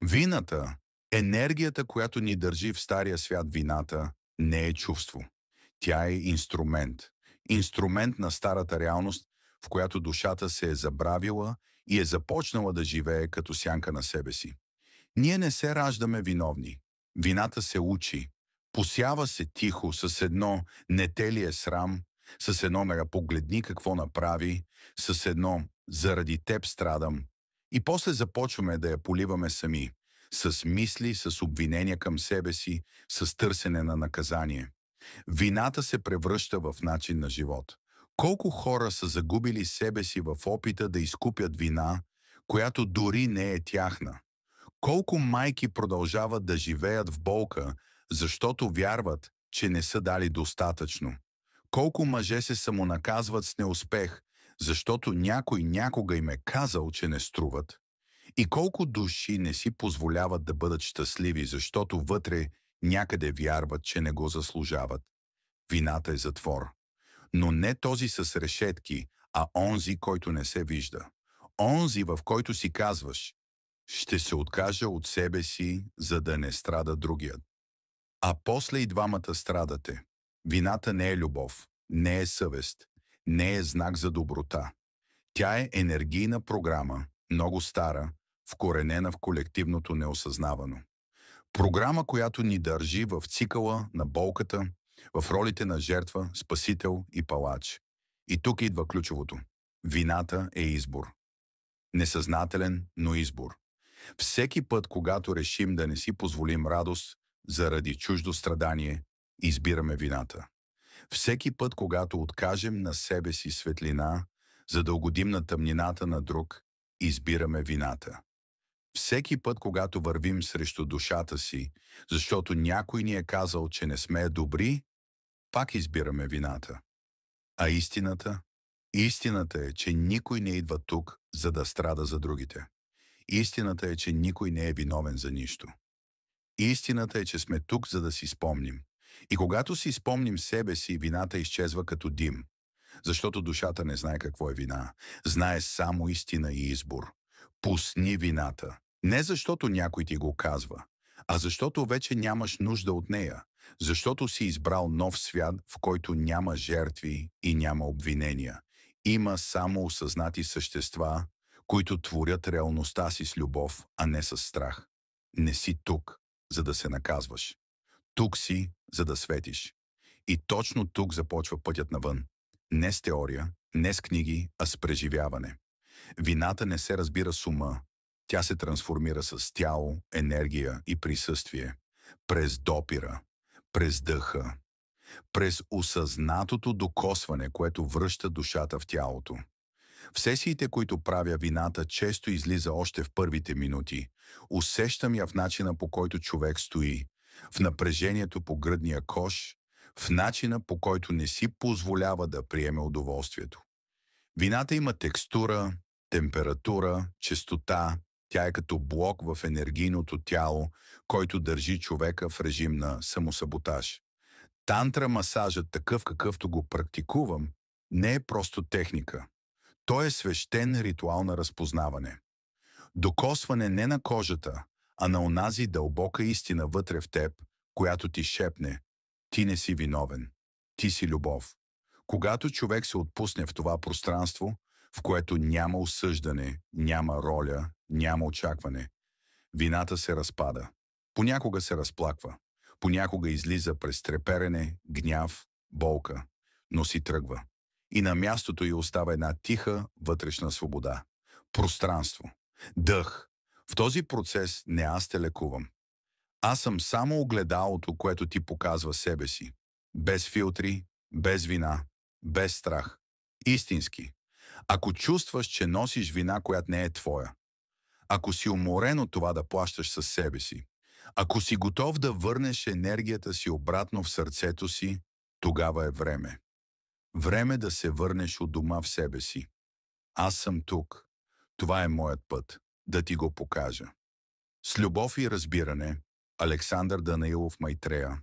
Вината, енергията, която ни държи в стария свят, вината, не е чувство. Тя е инструмент. Инструмент на старата реалност, в която душата се е забравила и е започнала да живее като сянка на себе си. Ние не се раждаме виновни. Вината се учи. Посява се тихо, с едно «не те ли е срам», с едно «ме погледни какво направи», с едно «заради теб страдам». И после започваме да я поливаме сами, с мисли, с обвинения към себе си, с търсене на наказание. Вината се превръща в начин на живот. Колко хора са загубили себе си в опита да изкупят вина, която дори не е тяхна? Колко майки продължават да живеят в болка, защото вярват, че не са дали достатъчно? Колко мъже се самонаказват с неуспех, защото някой някога им е казал, че не струват? И колко души не си позволяват да бъдат щастливи, защото вътре някъде вярват, че не го заслужават? Вината е затвор. Но не този с решетки, а онзи, който не се вижда. Онзи, в който си казваш: ще се откажа от себе си, за да не страда другият. А после и двамата страдате. Вината не е любов, не е съвест, не е знак за доброта. Тя е енергийна програма, много стара, вкоренена в колективното неосъзнавано. Програма, която ни държи в цикъла на болката, в ролите на жертва, спасител и палач. И тук идва ключовото. Вината е избор. Несъзнателен, но избор. Всеки път, когато решим да не си позволим радост заради чуждо страдание, избираме вината. Всеки път, когато откажем на себе си светлина, за да угодим на тъмнината на друг, избираме вината. Всеки път, когато вървим срещу душата си, защото някой ни е казал, че не сме добри, пак избираме вината. А истината? Истината е, че никой не идва тук, за да страда за другите. Истината е, че никой не е виновен за нищо. Истината е, че сме тук, за да си спомним. И когато си спомним себе си, вината изчезва като дим. Защото душата не знае какво е вина. Знае само истина и избор. Пусни вината. Не защото някой ти го казва, а защото вече нямаш нужда от нея. Защото си избрал нов свят, в който няма жертви и няма обвинения. Има само осъзнати същества, които творят реалността си с любов, а не с страх. Не си тук, за да се наказваш. Тук си, за да светиш. И точно тук започва пътят навън. Не с теория, не с книги, а с преживяване. Вината не се разбира с ума. Тя се трансформира с тяло, енергия и присъствие. През допира, през дъха, през осъзнатото докосване, което връща душата в тялото. В сесиите, които правя, вината често излиза още в първите минути. Усещам я в начина, по който човек стои, в напрежението по гръдния кош, в начина, по който не си позволява да приеме удоволствието. Вината има текстура, температура, честота. Тя е като блок в енергийното тяло, който държи човека в режим на самосаботаж. Тантра масажът, такъв какъвто го практикувам, не е просто техника. Той е свещен ритуал на разпознаване. Докосване не на кожата, а на онази дълбока истина вътре в теб, която ти шепне: ти не си виновен, ти си любов. Когато човек се отпусне в това пространство, в което няма осъждане, няма роля, няма очакване, вината се разпада. Понякога се разплаква, понякога излиза през треперене, гняв, болка, но си тръгва. И на мястото й остава една тиха вътрешна свобода. Пространство. Дъх. В този процес не аз те лекувам. Аз съм само огледалото, което ти показва себе си. Без филтри, без вина, без страх. Истински. Ако чувстваш, че носиш вина, която не е твоя, ако си уморен от това да плащаш със себе си, ако си готов да върнеш енергията си обратно в сърцето си, тогава е време. Време да се върнеш от дома в себе си. Аз съм тук. Това е моят път. Да ти го покажа. С любов и разбиране, Александър Данаилов Майтрея.